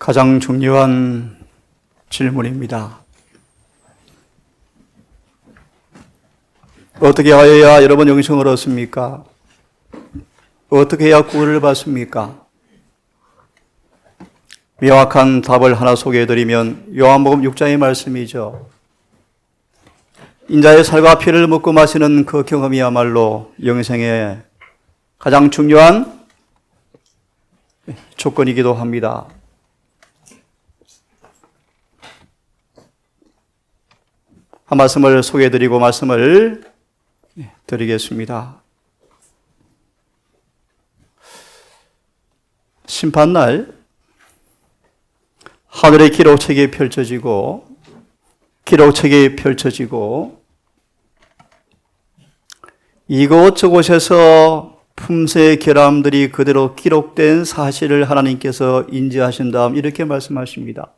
가장 중요한 질문입니다. 어떻게 하여야 여러분 영생을 얻습니까? 어떻게 해야 구원을 받습니까? 명확한 답을 하나 소개해드리면 요한복음 6장의 말씀이죠. 인자의 살과 피를 먹고 마시는 그 경험이야말로 영생의 가장 중요한 조건이기도 합니다. 한 말씀을 소개해드리고 말씀을 드리겠습니다. 심판날 하늘의 기록책이 펼쳐지고 이곳저곳에서 품새의 결함들이 그대로 기록된 사실을 하나님께서 인지하신 다음 이렇게 말씀하십니다.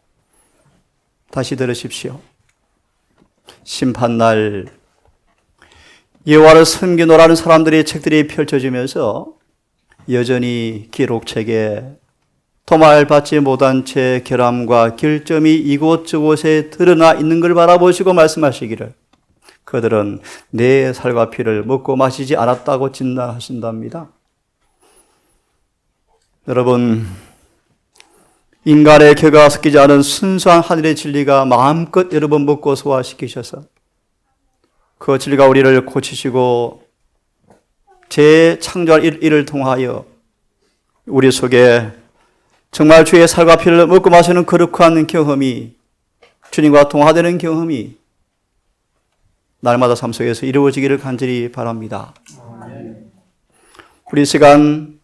다시 들으십시오. 심판날 여호와를 섬기노라는 사람들의 책들이 펼쳐지면서 여전히 기록책에 토말받지 못한 채 결함과 결점이 이곳저곳에 드러나 있는 걸 바라보시고 말씀하시기를 그들은 내 살과 피를 먹고 마시지 않았다고 진단하신답니다. 여러분, 인간의 격가 섞이지 않은 순수한 하늘의 진리가 마음껏 여러분 먹고 소화시키셔서 그 진리가 우리를 고치시고 재창조할 일을 통하여 우리 속에 정말 주의 살과 피를 먹고 마시는 거룩한 경험이, 주님과 통화되는 경험이 날마다 삶 속에서 이루어지기를 간절히 바랍니다. 우리 시간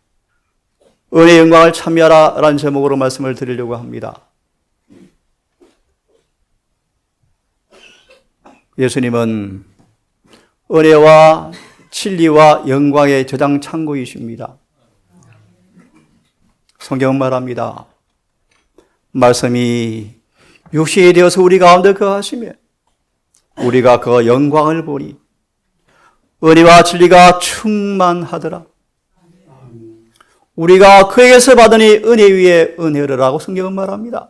은혜의 영광을 참여하라 라는 제목으로 말씀을 드리려고 합니다. 예수님은 은혜와 진리와 영광의 저장 창고이십니다. 성경은 말합니다. 말씀이 육신이 되어서 우리 가운데 거하시며 우리가 그 영광을 보니 은혜와 진리가 충만하더라. 우리가 그에게서 받으니 은혜 위에 은혜를 하고 성경은 말합니다.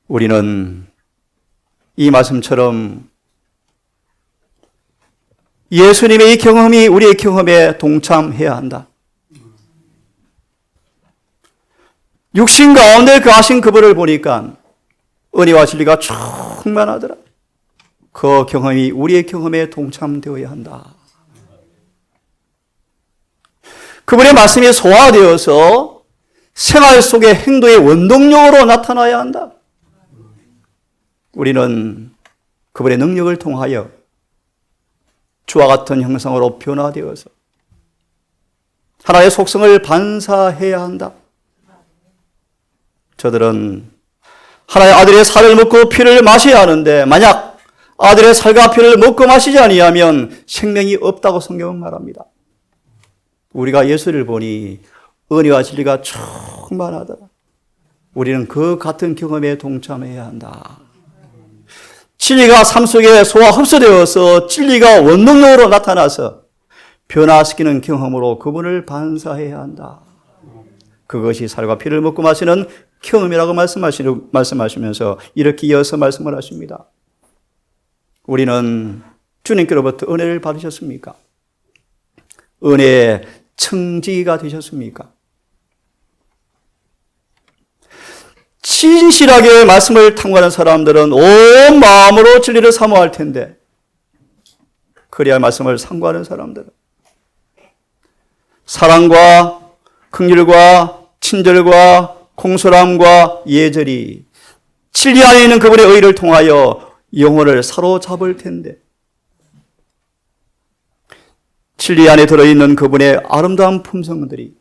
우리는 이 말씀처럼 예수님의 이 경험이 우리의 경험에 동참해야 한다. 육신 가운데 거하신 그분을 보니까 은혜와 진리가 충만하더라. 그 경험이 우리의 경험에 동참되어야 한다. 그분의 말씀이 소화되어서 생활 속의 행동의 원동력으로 나타나야 한다. 우리는 그분의 능력을 통하여 주와 같은 형상으로 변화되어서 하나님의 속성을 반사해야 한다. 저들은 하나님의 아들의 살을 먹고 피를 마셔야 하는데 만약 아들의 살과 피를 먹고 마시지 아니하면 생명이 없다고 성경은 말합니다. 우리가 예수를 보니 은혜와 진리가 충만하더라. 우리는 그 같은 경험에 동참해야 한다. 진리가 삶 속에 소화 흡수되어서 진리가 원동력으로 나타나서 변화시키는 경험으로 그분을 반사해야 한다. 그것이 살과 피를 먹고 마시는 경험이라고 말씀하시면서 이렇게 이어서 말씀을 하십니다. 우리는 주님께로부터 은혜를 받으셨습니까? 은혜의 청지기가 되셨습니까? 진실하게 말씀을 탐구하는 사람들은 온 마음으로 진리를 사모할 텐데 그래야 말씀을 상고하는 사람들은 사랑과 긍휼과 친절과 공손함과 예절이 진리 안에 있는 그분의 의를 통하여 영혼을 사로잡을 텐데 진리 안에 들어있는 그분의 아름다운 품성들이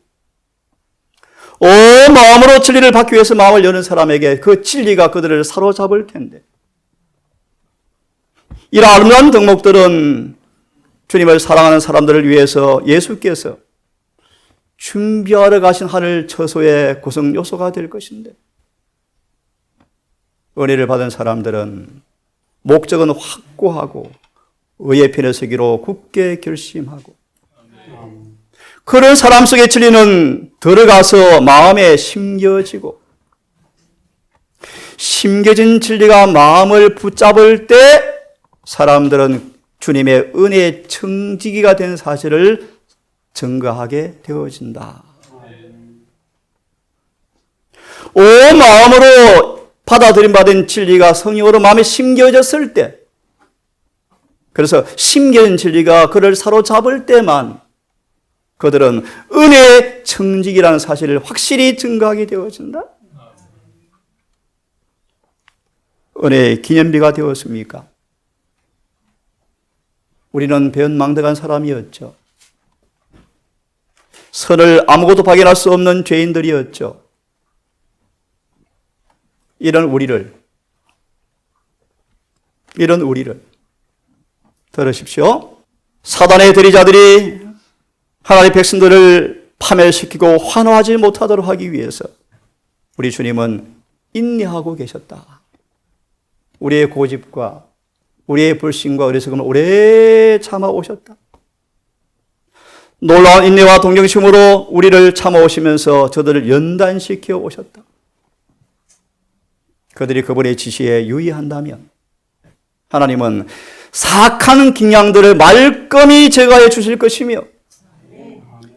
온 마음으로 진리를 받기 위해서 마음을 여는 사람에게 그 진리가 그들을 사로잡을 텐데 이런 아름다운 덕목들은 주님을 사랑하는 사람들을 위해서 예수께서 준비하러 가신 하늘 처소의 구성 요소가 될 것인데 은혜를 받은 사람들은 목적은 확고하고 의의 편에 서기로 굳게 결심하고 그런 사람 속의 진리는 들어가서 마음에 심겨지고 심겨진 진리가 마음을 붙잡을 때 사람들은 주님의 은혜의 청지기가 된 사실을 증거하게 되어진다. 온 마음으로 받아들임받은 진리가 성령으로 마음에 심겨졌을 때, 그래서 심겨진 진리가 그를 사로잡을 때만 그들은 은혜의 청지기라는 사실을 확실히 증거하게 되어진다. 은혜의 기념비가 되었습니까? 우리는 배은망덕한 사람이었죠. 선을 아무것도 발견할 수 없는 죄인들이었죠. 이런 우리를 들으십시오. 사단의 대리자들이 하나님의 백성들을 파멸시키고 환호하지 못하도록 하기 위해서 우리 주님은 인내하고 계셨다. 우리의 고집과 우리의 불신과 어리석음을 오래 참아오셨다. 놀라운 인내와 동정심으로 우리를 참아오시면서 저들을 연단시켜 오셨다. 그들이 그분의 지시에 유의한다면 하나님은 사악한 긴양들을 말끔히 제거해 주실 것이며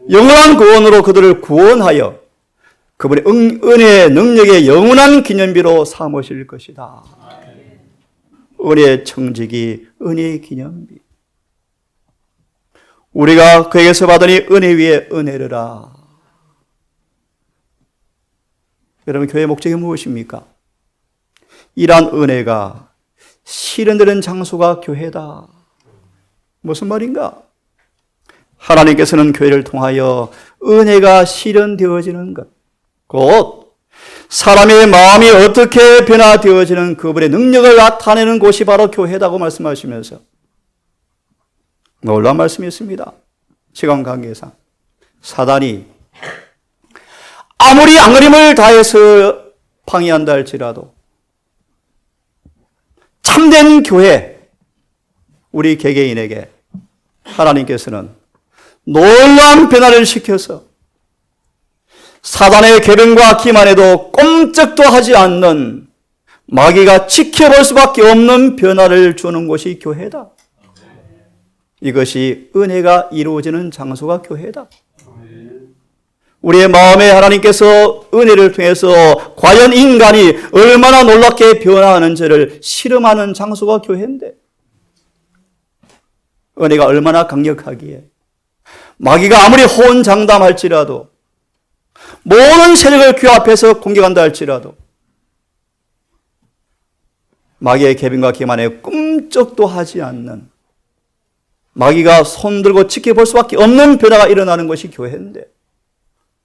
영원한 구원으로 그들을 구원하여 그분의 은혜의 능력의 영원한 기념비로 삼으실 것이다. 은혜의 청지기, 은혜의 기념비. 우리가 그에게서 받으니 은혜 위에 은혜르라. 여러분, 교회의 목적이 무엇입니까? 이러한 은혜가 실현되는 장소가 교회다. 무슨 말인가? 하나님께서는 교회를 통하여 은혜가 실현되어지는 것, 곧 사람의 마음이 어떻게 변화되어지는 그분의 능력을 나타내는 곳이 바로 교회다고 말씀하시면서 놀라운 말씀이 있습니다. 시간 관계상 사단이 아무리 앙그림을 다해서 방해한다 할지라도 참된 교회, 우리 개개인에게 하나님께서는 놀라운 변화를 시켜서 사단의 계명과 기만에도 꼼짝도 하지 않는 마귀가 지켜볼 수밖에 없는 변화를 주는 곳이 교회다. 이것이 은혜가 이루어지는 장소가 교회다. 우리의 마음에 하나님께서 은혜를 통해서 과연 인간이 얼마나 놀랍게 변화하는지를 실험하는 장소가 교회인데, 은혜가 얼마나 강력하기에 마귀가 아무리 호언장담할지라도, 모든 세력을 귀 앞에서 공격한다 할지라도 마귀의 계명과 기만에 꿈쩍도 하지 않는, 마귀가 손들고 지켜볼 수밖에 없는 변화가 일어나는 것이 교회인데,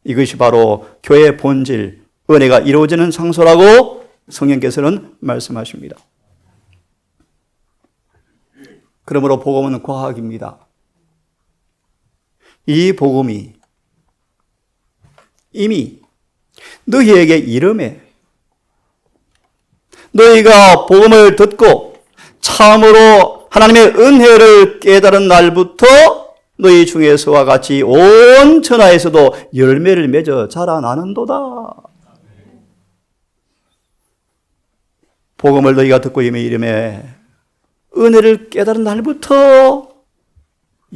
이것이 바로 교회의 본질, 은혜가 이루어지는 장소라고 성령께서는 말씀하십니다. 그러므로 복음은 과학입니다. 이 복음이 이미 너희에게 이름에, 너희가 복음을 듣고 참으로 하나님의 은혜를 깨달은 날부터 너희 중에서와 같이 온 천하에서도 열매를 맺어 자라나는도다. 복음을 너희가 듣고 이름에 은혜를 깨달은 날부터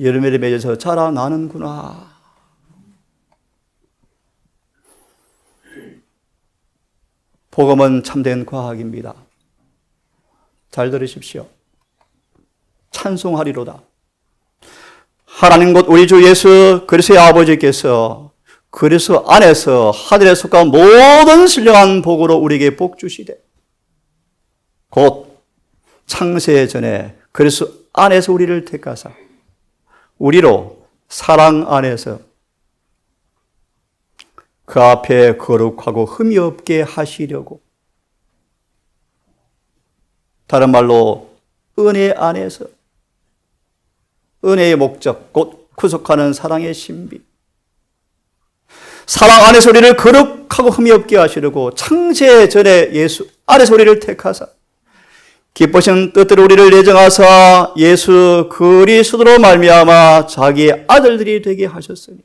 열매를 맺어서 자라나는구나. 복음은 참된 과학입니다. 잘 들으십시오. 찬송하리로다. 하나님 곧 우리 주 예수 그리스도의 아버지께서 그리스도 안에서 하늘에 속한 모든 신령한 복으로 우리에게 복 주시되, 곧 창세 전에 그리스도 안에서 우리를 택하사 우리로 사랑 안에서 그 앞에 거룩하고 흠이 없게 하시려고, 다른 말로 은혜 안에서, 은혜의 목적, 곧 구속하는 사랑의 신비, 사랑 안에서 우리를 거룩하고 흠이 없게 하시려고 창세 전에 예수 안에서 우리를 택하사 기쁘신 뜻대로 우리를 예정하사 예수 그리스도로 말미암아 자기의 아들들이 되게 하셨으니,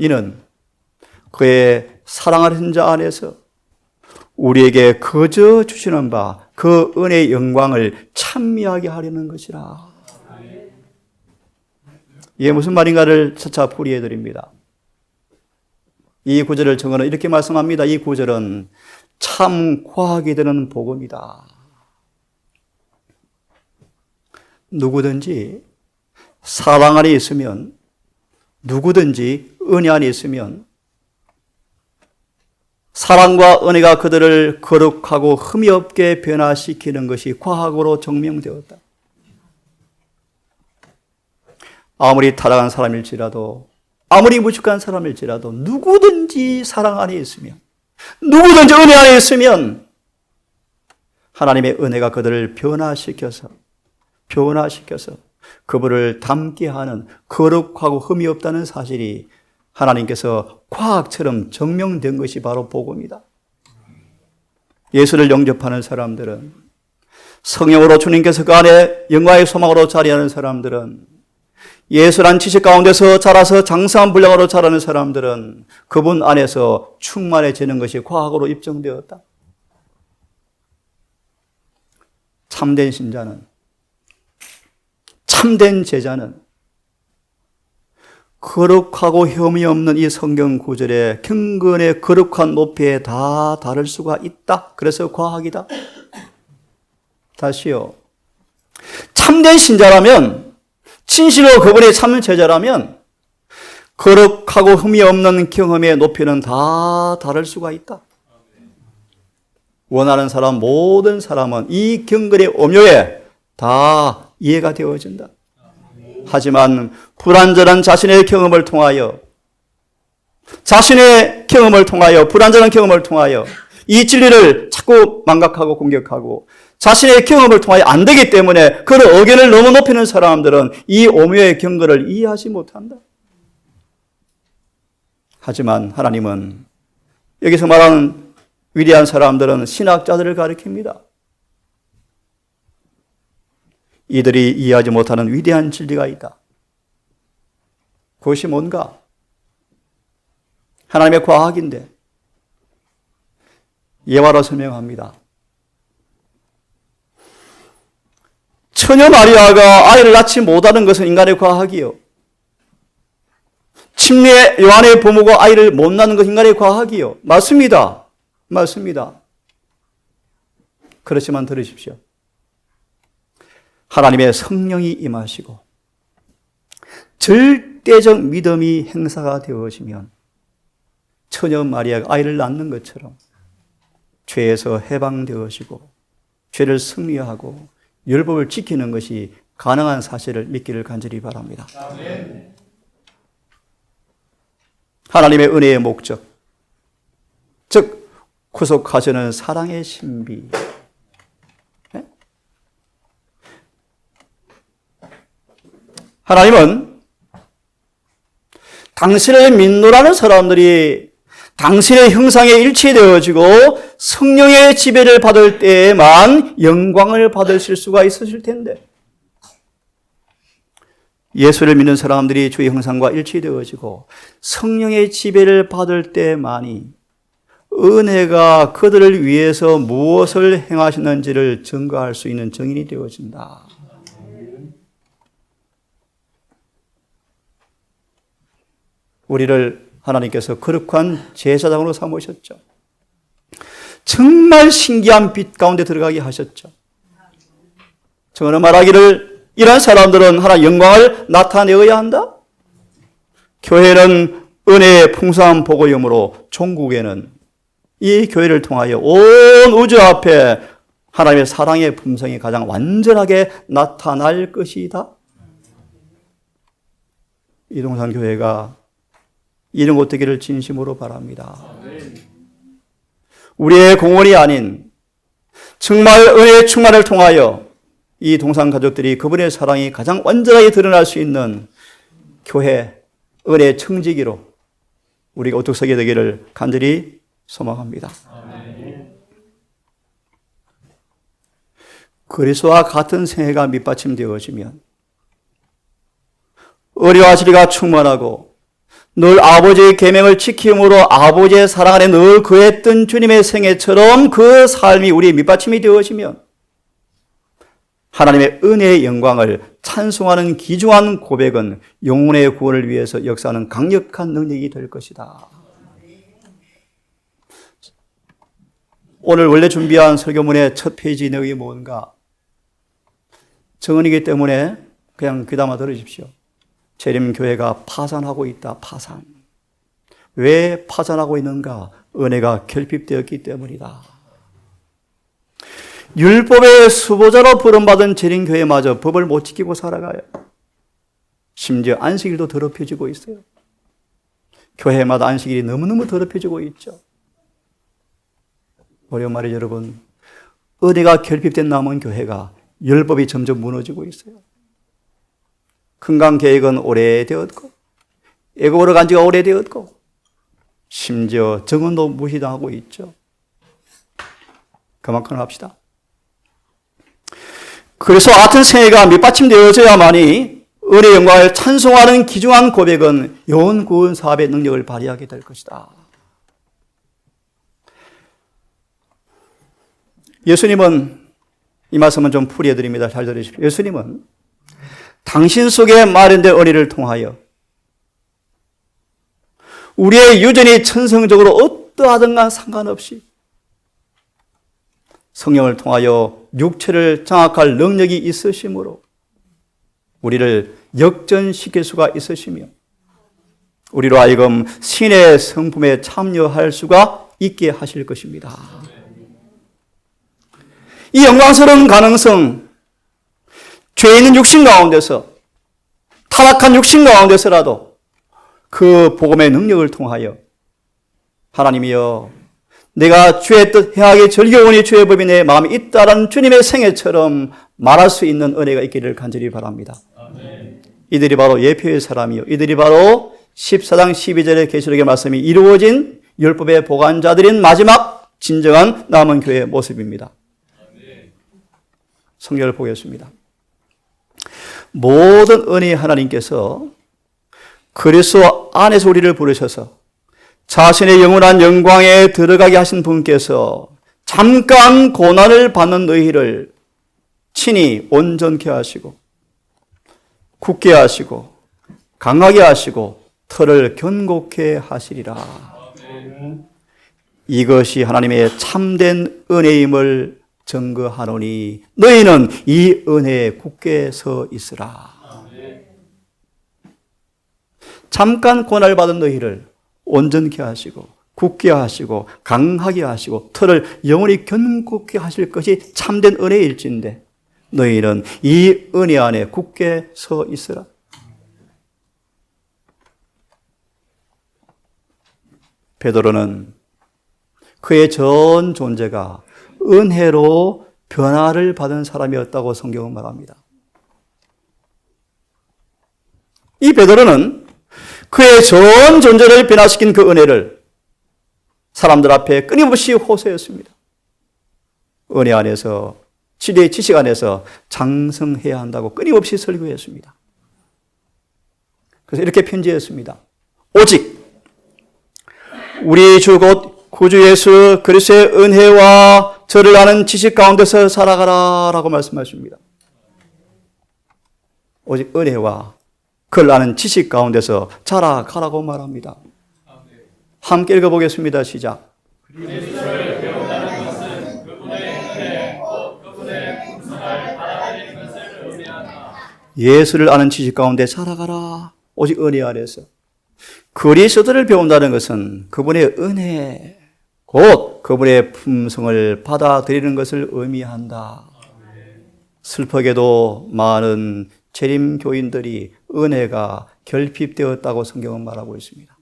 이는 그의 사랑하는 자 안에서 우리에게 거저 주시는 바 그 은혜의 영광을 찬미하게 하려는 것이라. 이게 무슨 말인가를 차차 풀이해 드립니다. 이 구절을 정언은 이렇게 말씀합니다. 이 구절은 참 과학이 되는 복음이다. 누구든지 사랑 안에 있으면, 누구든지 은혜 안에 있으면 사랑과 은혜가 그들을 거룩하고 흠이 없게 변화시키는 것이 과학으로 증명되었다. 아무리 타락한 사람일지라도, 아무리 무식한 사람일지라도 누구든지 사랑 안에 있으면, 누구든지 은혜 안에 있으면 하나님의 은혜가 그들을 변화시켜서 그분을 닮게 하는, 거룩하고 흠이 없다는 사실이 하나님께서 과학처럼 증명된 것이 바로 복음이다. 예수를 영접하는 사람들은, 성령으로 주님께서 그 안에 영광의 소망으로 자리하는 사람들은, 예수란 지식 가운데서 자라서 장성한 분량으로 자라는 사람들은 그분 안에서 충만해지는 것이 과학으로 입증되었다. 참된 신자는, 참된 제자는 거룩하고 혐의 없는 이 성경 구절의 경건의 거룩한 높이에 다 다를 수가 있다. 그래서 과학이다. 다시요. 참된 신자라면, 진실로 그분의 참 제자라면 거룩하고 흠이 없는 경험의 높이는 다 다를 수가 있다. 원하는 사람, 모든 사람은 이 경건의 오묘에 다 이해가 되어진다. 하지만 불완전한 자신의 경험을 통하여, 불완전한 경험을 통하여 이 진리를 자꾸 망각하고 공격하고 자신의 경험을 통하여 안 되기 때문에 그 의견을 너무 높이는 사람들은 이 오묘의 경건을 이해하지 못한다. 하지만 하나님은, 여기서 말하는 위대한 사람들은 신학자들을 가리킵니다. 이들이 이해하지 못하는 위대한 진리가 있다. 그것이 뭔가? 하나님의 과학인데 예화로 설명합니다. 처녀 마리아가 아이를 낳지 못하는 것은 인간의 과학이요, 침례 요한의 부모가 아이를 못 낳는 것은 인간의 과학이요. 맞습니다. 그렇지만 들으십시오. 하나님의 성령이 임하시고 절대적 믿음이 행사가 되어지면 처녀 마리아가 아이를 낳는 것처럼 죄에서 해방되어지고 죄를 승리하고 율법을 지키는 것이 가능한 사실을 믿기를 간절히 바랍니다. 아멘. 하나님의 은혜의 목적, 즉 구속하시는 사랑의 신비, 하나님은 당신을 믿노라는 사람들이 당신의 형상에 일치되어지고 성령의 지배를 받을 때에만 영광을 받으실 수가 있으실 텐데, 예수를 믿는 사람들이 주의 형상과 일치되어지고 성령의 지배를 받을 때만이 은혜가 그들을 위해서 무엇을 행하시는지를 증거할 수 있는 증인이 되어진다. 우리를 하나님께서 거룩한 제사장으로 삼으셨죠. 정말 신기한 빛 가운데 들어가게 하셨죠. 저는 말하기를, 이런 사람들은 하나님의 영광을 나타내어야 한다. 교회는 은혜의 풍성한 복음이므로 종국에는 이 교회를 통하여 온 우주 앞에 하나님의 사랑의 품성이 가장 완전하게 나타날 것이다. 이동산 교회가 이런 곳 되기를 진심으로 바랍니다. 우리의 공헌이 아닌 정말 은혜의 충만을 통하여 이 동산 가족들이 그분의 사랑이 가장 완전하게 드러날 수 있는 교회, 은혜의 청지기로 우리가 우뚝 서게 되기를 간절히 소망합니다. 그리스도와 같은 생애가 밑받침되어지면 의리와 진리가 충만하고 늘 아버지의 계명을 지킴으로 아버지의 사랑 안에 늘 거했던 주님의 생애처럼 그 삶이 우리의 밑받침이 되어지면 하나님의 은혜의 영광을 찬송하는 귀중한 고백은 영혼의 구원을 위해서 역사하는 강력한 능력이 될 것이다. 오늘 원래 준비한 설교문의 첫 페이지 내용이 뭔가? 정언이기 때문에 그냥 귀담아 들으십시오. 재림교회가 파산하고 있다. 파산. 왜 파산하고 있는가? 은혜가 결핍되었기 때문이다. 율법의 수보자로 부름받은 재림교회마저 법을 못 지키고 살아가요. 심지어 안식일도 더럽혀지고 있어요. 교회마다 안식일이 너무너무 더럽혀지고 있죠. 어려운 말이죠, 여러분. 은혜가 결핍된 남은 교회가 율법이 점점 무너지고 있어요. 금강계획은 오래되었고 애굽으로 간 지가 오래되었고 심지어 정언도 무시당하고 있죠. 그만큼 합시다. 그래서 같은 생애가 밑받침되어져야만이 은혜의 영광을 찬송하는 귀중한 고백은 영혼 구원 사업의 능력을 발휘하게 될 것이다. 예수님은, 이 말씀은 좀 풀이해드립니다. 잘 들으십시오. 예수님은 당신 속에 마련된 은혜를 통하여 우리의 유전이 천성적으로 어떠하든가 상관없이 성령을 통하여 육체를 장악할 능력이 있으심으로 우리를 역전시킬 수가 있으시며 우리로 하여금 신의 성품에 참여할 수가 있게 하실 것입니다. 이 영광스러운 가능성, 죄 있는 육신 가운데서, 타락한 육신 가운데서라도 그 복음의 능력을 통하여 하나님이여 내가 주의 뜻 행하기 즐겨오니 주의 법이 내 마음에 있다라는 주님의 생애처럼 말할 수 있는 은혜가 있기를 간절히 바랍니다. 아멘. 이들이 바로 예표의 사람이요 이들이 바로 14장 12절의 계시록의 말씀이 이루어진 율법의 보관자들인 마지막 진정한 남은 교회의 모습입니다. 아멘. 성경을 보겠습니다. 모든 은혜의 하나님께서 그리스도 안에서 우리를 부르셔서 자신의 영원한 영광에 들어가게 하신 분께서 잠깐 고난을 받는 너희를 친히 온전케 하시고 굳게 하시고 강하게 하시고 털을 견고케 하시리라. 이것이 하나님의 참된 은혜임을 증거하노니 너희는 이 은혜에 굳게 서 있으라. 잠깐 고난을 받은 너희를 온전케 하시고 굳게 하시고 강하게 하시고 털을 영원히 견고케 하실 것이 참된 은혜일진데 너희는 이 은혜 안에 굳게 서 있으라. 베드로는 그의 전 존재가 은혜로 변화를 받은 사람이었다고 성경은 말합니다. 이 베드로는 그의 전 존재를 변화시킨 그 은혜를 사람들 앞에 끊임없이 호소했습니다. 은혜 안에서, 진리의 지식 안에서 장성해야 한다고 끊임없이 설교했습니다. 그래서 이렇게 편지했습니다. 오직 우리 주 곧 구주 예수 그리스도의 은혜와 저를 아는 지식 가운데서 살아가라 라고 말씀하십니다. 오직 은혜와 그를 아는 지식 가운데서 자라가라고 말합니다. 함께 읽어보겠습니다. 시작. 그리스도를 배운다는 것은 그분의 은혜, 그분의 풍성을 받아들이는 것을 의미한다. 예수를 아는 지식 가운데 자라가라. 오직 은혜 안에서. 그리스도를 배운다는 것은 그분의 은혜, 곧 그분의 품성을 받아들이는 것을 의미한다. 슬프게도 많은 재림 교인들이 은혜가 결핍되었다고 성경은 말하고 있습니다.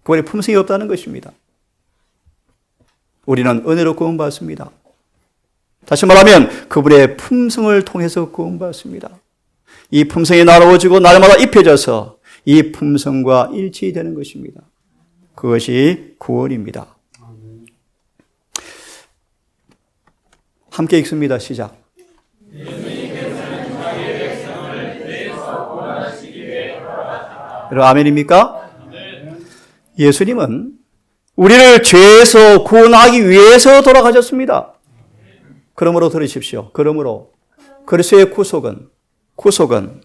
그분의 품성이 없다는 것입니다. 우리는 은혜로 구원받습니다. 다시 말하면 그분의 품성을 통해서 구원받습니다. 이 품성이 나누어지고 날마다 입혀져서 이 품성과 일치되는 것입니다. 그것이 구원입니다. 함께 읽습니다. 시작. 여러분 아멘입니까? 예수님은 우리를 죄에서 구원하기 위해서 돌아가셨습니다. 그러므로 들으십시오. 그러므로 그리스도의 구속은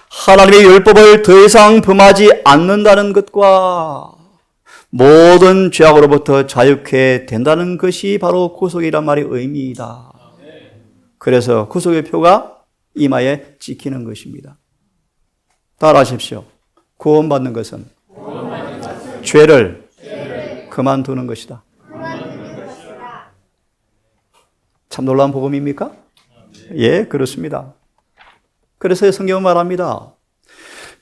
하나님의 율법을 더 이상 범하지 않는다는 것과 모든 죄악으로부터 자유케 된다는 것이 바로 구속이란 말의 의미이다. 그래서 구속의 표가 이마에 찍히는 것입니다. 따라하십시오. 구원받는 것은 죄를 그만두는 것이다. 참 놀라운 복음입니까? 예, 그렇습니다. 그래서 성경은 말합니다.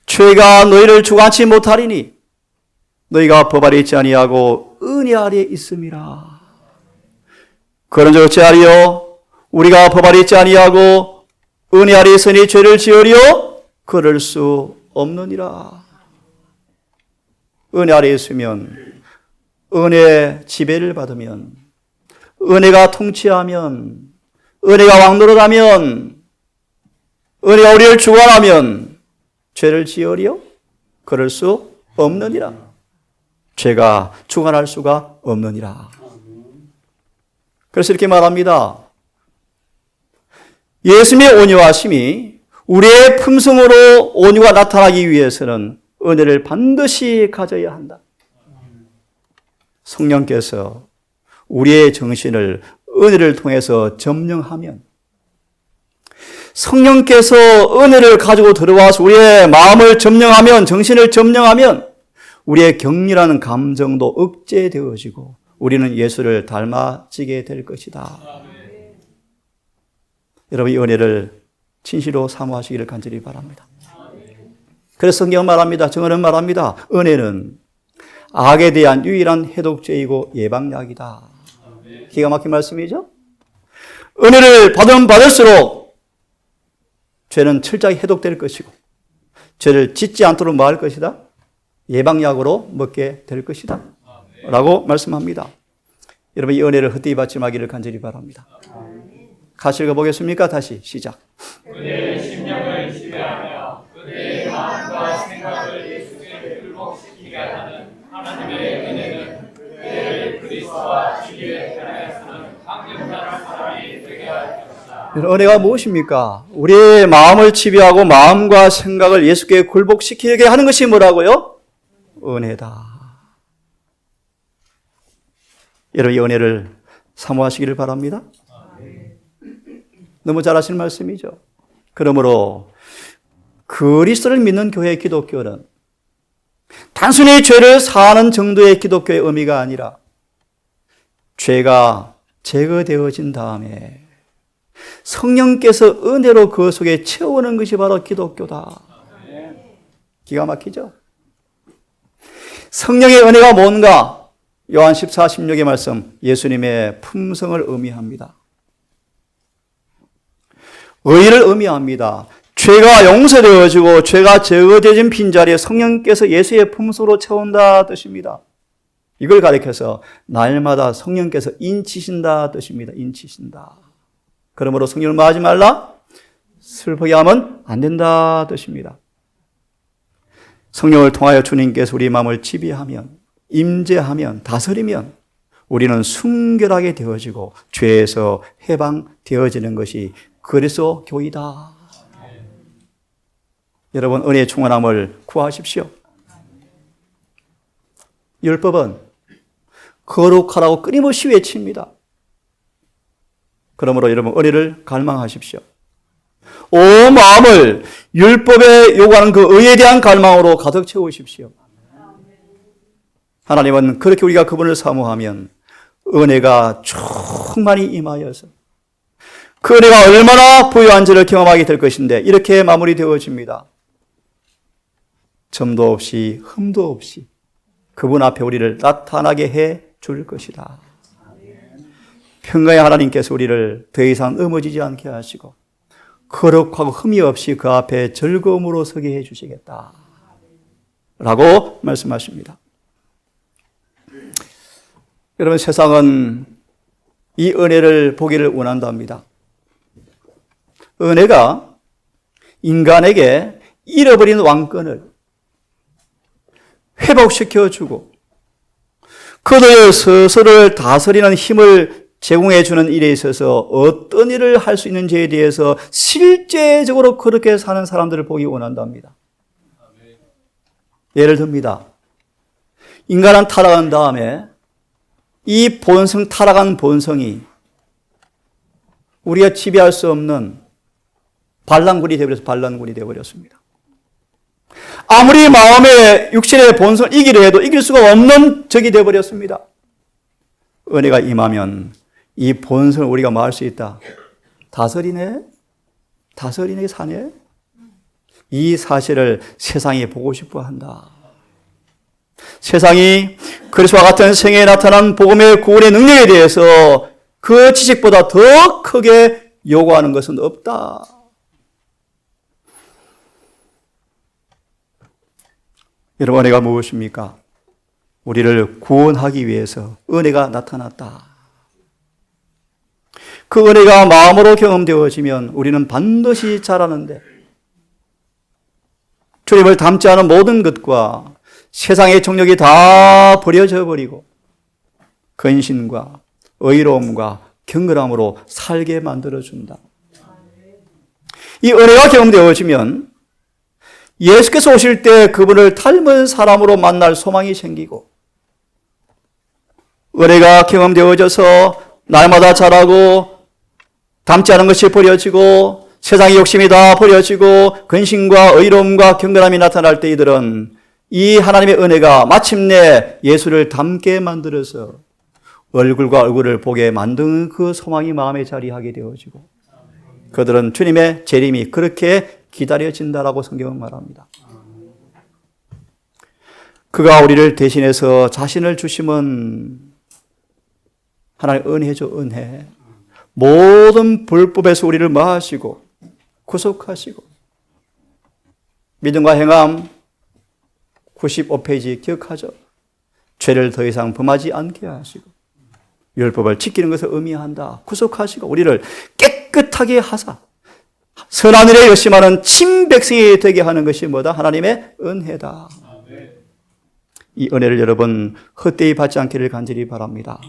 죄가 너희를 주관치 못하리니 너희가 법 아래 있지 아니하고 은혜 아래 있음이라. 그런즉 어찌하리요? 우리가 법 아래 있지 아니하고 은혜 아래 있으니 죄를 지으리요? 그럴 수 없느니라. 은혜 아래 있으면, 은혜의 지배를 받으면, 은혜가 통치하면, 은혜가 왕노릇하면, 은혜가 우리를 주관하면 죄를 지으리요? 그럴 수 없느니라. 죄가 주관할 수가 없느니라. 그래서 이렇게 말합니다. 예수님의 온유하심이 우리의 품성으로 온유가 나타나기 위해서는 은혜를 반드시 가져야 한다. 성령께서 우리의 정신을 은혜를 통해서 점령하면, 성령께서 은혜를 가지고 들어와서 우리의 마음을 점령하면, 정신을 점령하면 우리의 격렬한 감정도 억제되어지고 우리는 예수를 닮아지게 될 것이다. 여러분 이 은혜를 진실로 사모하시기를 간절히 바랍니다. 그래서 성경은 말합니다. 증언은 말합니다. 은혜는 악에 대한 유일한 해독제이고 예방약이다. 기가 막힌 말씀이죠? 은혜를 받으면 받을수록 죄는 철저히 해독될 것이고 죄를 짓지 않도록 뭐 할 것이다? 예방약으로 먹게 될 것이다 라고 말씀합니다. 여러분 이 은혜를 헛되이 받지 마기를 간절히 바랍니다. 같이 읽어보겠습니까? 다시 시작. 그대의 심령을 지배하며 그대의 마음과 생각을 예수께 굴복시키게 하는 하나님의 은혜는 그대를 그리스도와 주님의 편에서는 강력한 사람이 되게 할 것이다. 은혜가 무엇입니까? 우리의 마음을 지배하고 마음과 생각을 예수께 굴복시키게 하는 것이 뭐라고요? 은혜다. 여러분 이 은혜를 사모하시기를 바랍니다. 너무 잘 아시는 말씀이죠. 그러므로 그리스도를 믿는 교회 기독교는 단순히 죄를 사하는 정도의 기독교의 의미가 아니라 죄가 제거되어진 다음에 성령께서 은혜로 그 속에 채우는 것이 바로 기독교다. 기가 막히죠? 성령의 은혜가 뭔가? 요한 14, 16의 말씀, 예수님의 품성을 의미합니다. 의를 의미합니다. 죄가 용서되어지고 죄가 제거되어진 빈자리에 성령께서 예수의 품성으로 채운다 뜻입니다. 이걸 가리켜서 날마다 성령께서 인치신다 뜻입니다. 인치신다. 그러므로 성령을 마하지 말라? 슬프게 하면 안 된다 뜻입니다. 성령을 통하여 주님께서 우리 마음을 지배하면, 임재하면, 다스리면 우리는 순결하게 되어지고 죄에서 해방되어지는 것이 그리스도 교이다. 여러분 은혜의 충만함을 구하십시오. 율법은 거룩하라고 끊임없이 외칩니다. 그러므로 여러분 은혜를 갈망하십시오. 온 마음을 율법에 요구하는 그 의에 대한 갈망으로 가득 채우십시오. 하나님은 그렇게 우리가 그분을 사모하면 은혜가 충만히 임하여서 그 은혜가 얼마나 부유한지를 경험하게 될 것인데 이렇게 마무리되어집니다. 점도 없이 흠도 없이 그분 앞에 우리를 나타나게 해 줄 것이다. 평강의 하나님께서 우리를 더 이상 넘어지지 않게 하시고 거룩하고 흠이 없이 그 앞에 즐거움으로 서게 해 주시겠다 라고 말씀하십니다. 여러분 세상은 이 은혜를 보기를 원한답니다. 은혜가 인간에게 잃어버린 왕권을 회복시켜주고 그들의 스스로를 다스리는 힘을 제공해주는 일에 있어서 어떤 일을 할 수 있는지에 대해서 실제적으로 그렇게 사는 사람들을 보기 원한답니다. 예를 듭니다. 인간은 타락한 다음에 이 본성, 타락한 본성이 우리가 지배할 수 없는 반란군이 되어버렸습니다. 아무리 마음의 육신의 본성을 이기려 해도 이길 수가 없는 적이 되어버렸습니다. 은혜가 임하면 이 본성을 우리가 뭐 할 수 있다. 다스리네 사네. 이 사실을 세상이 보고 싶어 한다. 세상이 그리스도와 같은 생애에 나타난 복음의 구원의 능력에 대해서 그 지식보다 더 크게 요구하는 것은 없다. 여러분, 은혜가 무엇입니까? 우리를 구원하기 위해서 은혜가 나타났다. 그 은혜가 마음으로 경험되어지면 우리는 반드시 자라는데 주님을 닮지 않은 모든 것과 세상의 정욕이 다 버려져 버리고 근신과 의로움과 경건함으로 살게 만들어준다. 이 은혜가 경험되어지면 예수께서 오실 때 그분을 닮은 사람으로 만날 소망이 생기고 은혜가 경험되어져서 날마다 자라고 닮지 않은 것이 버려지고 세상의 욕심이 다 버려지고 근심과 의로움과 경건함이 나타날 때 이들은 이 하나님의 은혜가 마침내 예수를 닮게 만들어서 얼굴과 얼굴을 보게 만드는 그 소망이 마음에 자리하게 되어지고 그들은 주님의 재림이 그렇게 기다려진다라고 성경은 말합니다. 그가 우리를 대신해서 자신을 주심은 하나님 은혜죠, 은혜. 모든 불법에서 우리를 마하시고 구속하시고 믿음과 행함 95페이지 기억하죠. 죄를 더 이상 범하지 않게 하시고 율법을 지키는 것을 의미한다. 구속하시고 우리를 깨끗하게 하사 선한 일에 열심하는 친백성이 되게 하는 것이 뭐다? 하나님의 은혜다. 이 은혜를 여러분 헛되이 받지 않기를 간절히 바랍니다.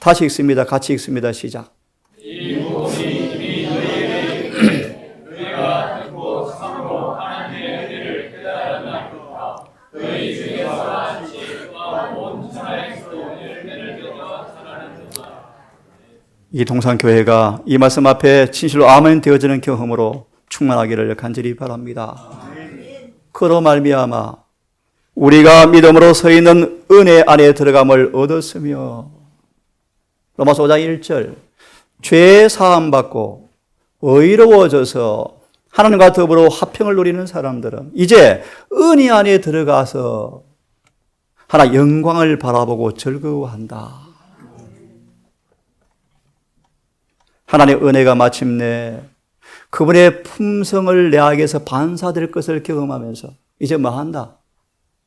다시 읽습니다. 같이 읽습니다. 시작. 이 모든 이미 너희에게 너희가 듣고 참으로 하나님의 은혜를 깨달았나이다. 너희 중에서 같이 온 천하에서 은혜를 얻어 살아는 자다. 이 동산교회가 이 말씀 앞에 진실로 아멘 되어지는 경험으로 충만하기를 간절히 바랍니다. 그로 말미암아 우리가 믿음으로 서 있는 은혜 안에 들어감을 얻었으며 로마서 5장 1절 죄 사함 받고 의로워져서 하나님과 더불어 화평을 누리는 사람들은 이제 은혜 안에 들어가서 하나 영광을 바라보고 즐거워한다. 하나님의 은혜가 마침내 그분의 품성을 내에게서 반사될 것을 경험하면서 이제 뭐 한다?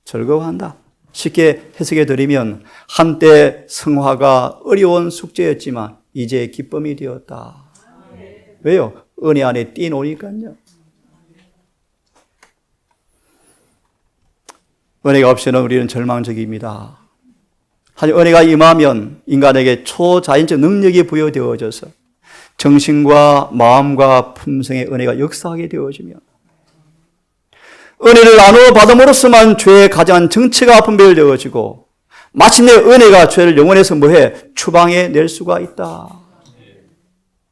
즐거워한다. 쉽게 해석해 드리면 한때 성화가 어려운 숙제였지만 이제 기쁨이 되었다. 왜요? 은혜 안에 뛰노니까요. 은혜가 없이는 우리는 절망적입니다. 하지만 은혜가 임하면 인간에게 초자연적 능력이 부여되어져서 정신과 마음과 품성의 은혜가 역사하게 되어지면 은혜를 나누어 받음으로써만 죄의 가장 정체가 분별되어지고 마침내 은혜가 죄를 영혼에서 뭐해? 추방해 낼 수가 있다.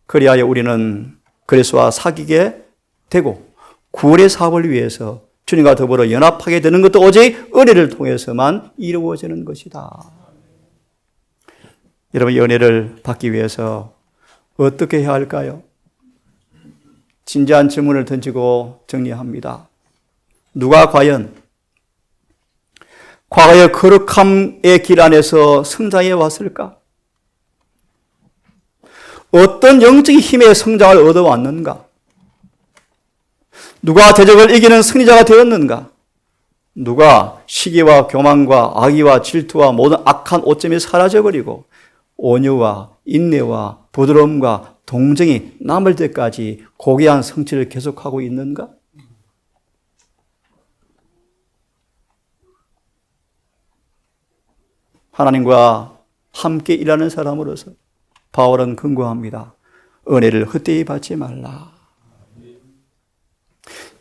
그리하여 우리는 그리스도와 사귀게 되고 구원의 사업을 위해서 주님과 더불어 연합하게 되는 것도 오직 은혜를 통해서만 이루어지는 것이다. 여러분, 이 은혜를 받기 위해서 어떻게 해야 할까요? 진지한 질문을 던지고 정리합니다. 누가 과연 과거의 거룩함의 길 안에서 성장해 왔을까? 어떤 영적인 힘의 성장을 얻어왔는가? 누가 대적을 이기는 승리자가 되었는가? 누가 시기와 교만과 악의와 질투와 모든 악한 오점이 사라져버리고 온유와 인내와 부드러움과 동정이 남을 때까지 고귀한 성취를 계속하고 있는가? 하나님과 함께 일하는 사람으로서 바울은 권고합니다. 은혜를 헛되이 받지 말라.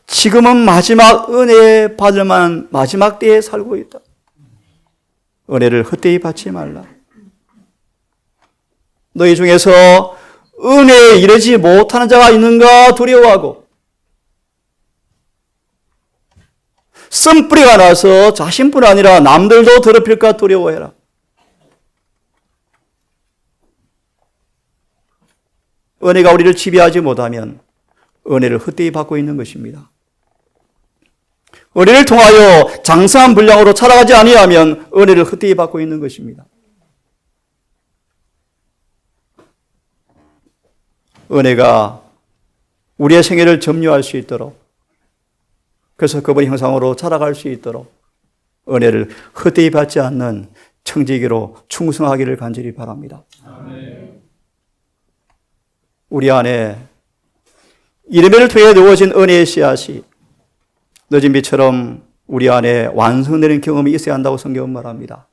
지금은 마지막 은혜 받을 만한 마지막 때에 살고 있다. 은혜를 헛되이 받지 말라. 너희 중에서 은혜에 이르지 못하는 자가 있는가 두려워하고 쓴뿌리가 나서 자신뿐 아니라 남들도 더럽힐까 두려워해라. 은혜가 우리를 지배하지 못하면 은혜를 헛되이 받고 있는 것입니다. 은혜를 통하여 장사한 분량으로 살아가지 아니하면 은혜를 헛되이 받고 있는 것입니다. 은혜가 우리의 생애를 점유할 수 있도록, 그래서 그분의 형상으로 자라갈 수 있도록 은혜를 헛되이 받지 않는 청지기로 충성하기를 간절히 바랍니다. 아멘. 우리 안에 이름을 통해 놓아진 은혜의 씨앗이 늦은 비처럼 우리 안에 완성되는 경험이 있어야 한다고 성경은 말합니다.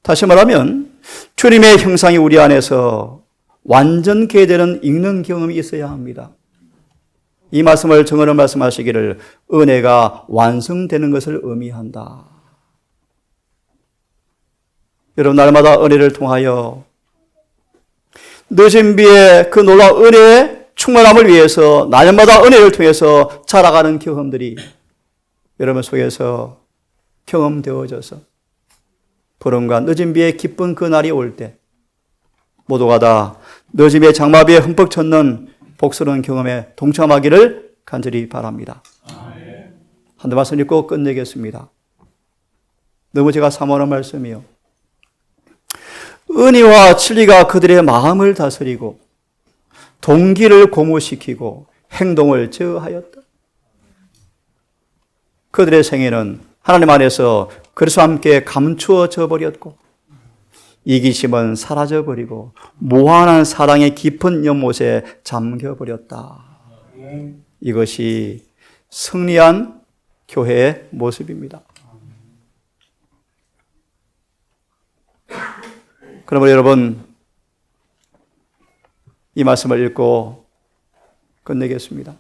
다시 말하면 주님의 형상이 우리 안에서 완전케 되는 읽는 경험이 있어야 합니다. 이 말씀을 정언을 말씀하시기를 은혜가 완성되는 것을 의미한다. 여러분, 날마다 은혜를 통하여 늦은 비의 그 놀라운 은혜의 충만함을 위해서 날마다 은혜를 통해서 자라가는 경험들이 여러분 속에서 경험되어져서 보름과 늦은 비의 기쁜 그 날이 올 때 모두가 다 늦은 비의 장마비에 흠뻑 젖는 복스러운 경험에 동참하기를 간절히 바랍니다. 한 말씀 읽고 끝내겠습니다. 너무 제가 사모하는 말씀이요. 은혜와 진리가 그들의 마음을 다스리고 동기를 고무시키고 행동을 제어하였다. 그들의 생애는 하나님 안에서 그리스도와 함께 감추어져 버렸고 이기심은 사라져버리고 무한한 사랑의 깊은 연못에 잠겨버렸다. 이것이 승리한 교회의 모습입니다. 그러므로 여러분, 이 말씀을 읽고 끝내겠습니다.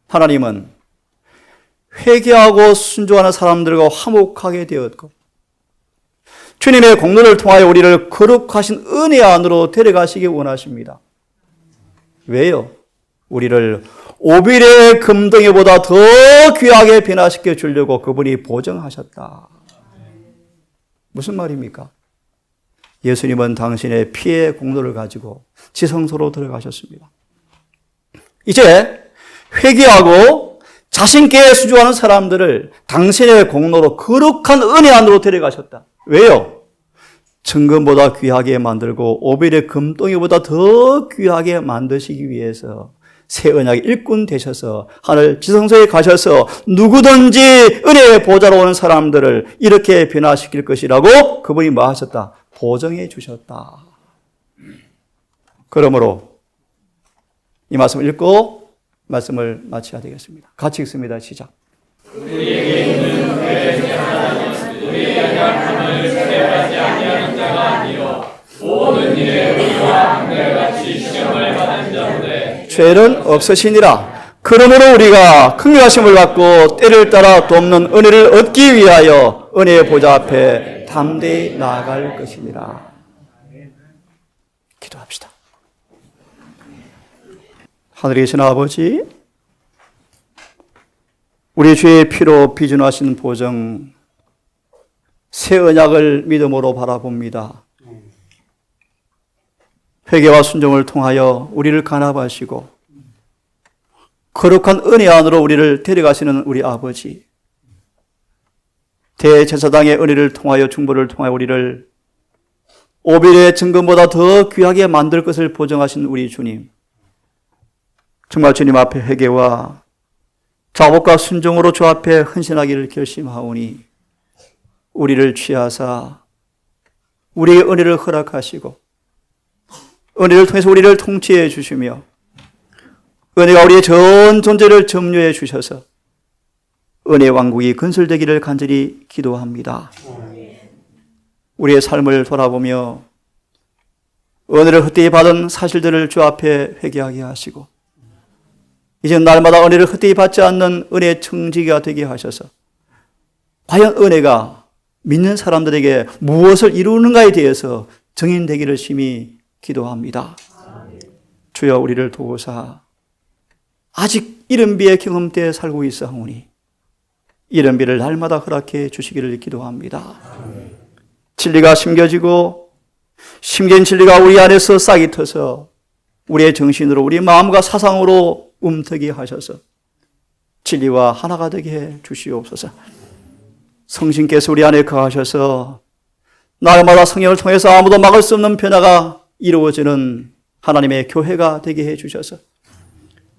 하나님은 회개하고 순종하는 사람들과 화목하게 되었고 주님의 공로를 통하여 우리를 거룩하신 은혜 안으로 데려가시기 원하십니다. 왜요? 우리를 오빌의 금덩이보다 더 귀하게 변화시켜 주려고 그분이 보정하셨다. 무슨 말입니까? 예수님은 당신의 피의 공로를 가지고 지성소로 들어가셨습니다. 이제 회개하고 자신께 수주하는 사람들을 당신의 공로로 거룩한 은혜 안으로 데려가셨다. 왜요? 정금보다 귀하게 만들고 오빌의 금덩이보다 더 귀하게 만드시기 위해서 새 언약의 일꾼 되셔서 하늘 지성소에 가셔서 누구든지 은혜의 보좌로 오는 사람들을 이렇게 변화시킬 것이라고 그분이 뭐 하셨다? 보정해 주셨다. 그러므로 이 말씀을 읽고 말씀을 마쳐야 되겠습니다. 같이 읽습니다. 시작. 우리에게 있는 우리의 약함을 세례하지 아니하는 자가 아니요 모든 일에 우리와 한결같이 시험을 받은 자인데 죄는 없으시니라. 그러므로 우리가 긍휼하심을 받고 때를 따라 돕는 은혜를 얻기 위하여 은혜의 보좌 앞에 담대히 나아갈 것이니라. 기도합시다. 하늘에 계신 아버지, 우리 주의 피로 비준하신 보정 새 언약을 믿음으로 바라봅니다. 회개와 순종을 통하여 우리를 간합하시고 거룩한 은혜 안으로 우리를 데려가시는 우리 아버지, 대제사장의 은혜를 통하여 중보를 통하여 우리를 오빌의 증거보다 더 귀하게 만들 것을 보정하신 우리 주님, 정말 주님 앞에 회개와 자복과 순종으로 주 앞에 헌신하기를 결심하오니 우리를 취하사 우리의 은혜를 허락하시고 은혜를 통해서 우리를 통치해 주시며 은혜가 우리의 전 존재를 점유해 주셔서 은혜 왕국이 건설되기를 간절히 기도합니다. 우리의 삶을 돌아보며 은혜를 헛되이 받은 사실들을 주 앞에 회개하게 하시고 이제 날마다 은혜를 헛되이 받지 않는 은혜의 청지기가 되게 하셔서 과연 은혜가 믿는 사람들에게 무엇을 이루는가에 대해서 증인되기를 심히 기도합니다. 주여 우리를 도우사 아직 이른비의 경험대에 살고 있사오니 이른비를 날마다 허락해 주시기를 기도합니다. 진리가 심겨지고 심겨진 진리가 우리 안에서 싹이 터서 우리의 정신으로 우리 마음과 사상으로 움트게 하셔서 진리와 하나가 되게 해 주시옵소서. 성신께서 우리 안에 거하셔서 날마다 성령을 통해서 아무도 막을 수 없는 변화가 이루어지는 하나님의 교회가 되게 해 주셔서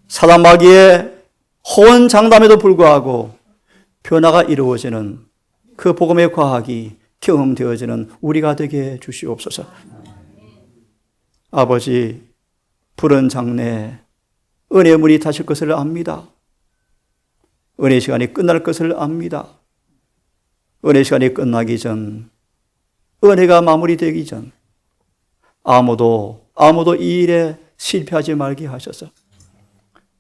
사단 마귀의 호언장담에도 불구하고 변화가 이루어지는 그 복음의 과학이 경험되어지는 우리가 되게 해 주시옵소서. 아버지, 푸른 장래에 은혜의 문이 닫힐 것을 압니다. 은혜 시간이 끝날 것을 압니다. 은혜 시간이 끝나기 전, 은혜가 마무리되기 전 아무도 이 일에 실패하지 말게 하셔서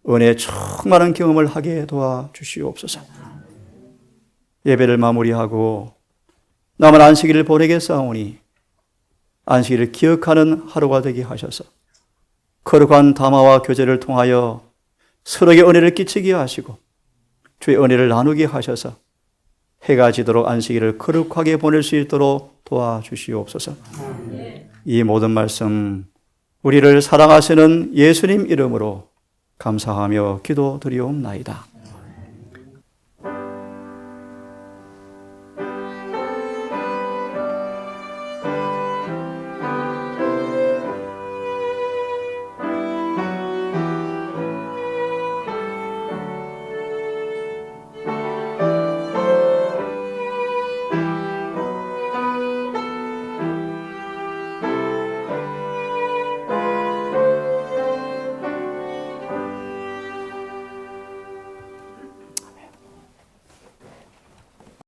은혜의 충만한 경험을 하게 도와주시옵소서. 예배를 마무리하고 남은 안식일을 보내겠사오니 안식일을 기억하는 하루가 되게 하셔서 거룩한 담화와 교제를 통하여 서로에게 은혜를 끼치게 하시고 주의 은혜를 나누게 하셔서 해가 지도록 안식일을 거룩하게 보낼 수 있도록 도와주시옵소서. 이 모든 말씀 우리를 사랑하시는 예수님 이름으로 감사하며 기도드리옵나이다.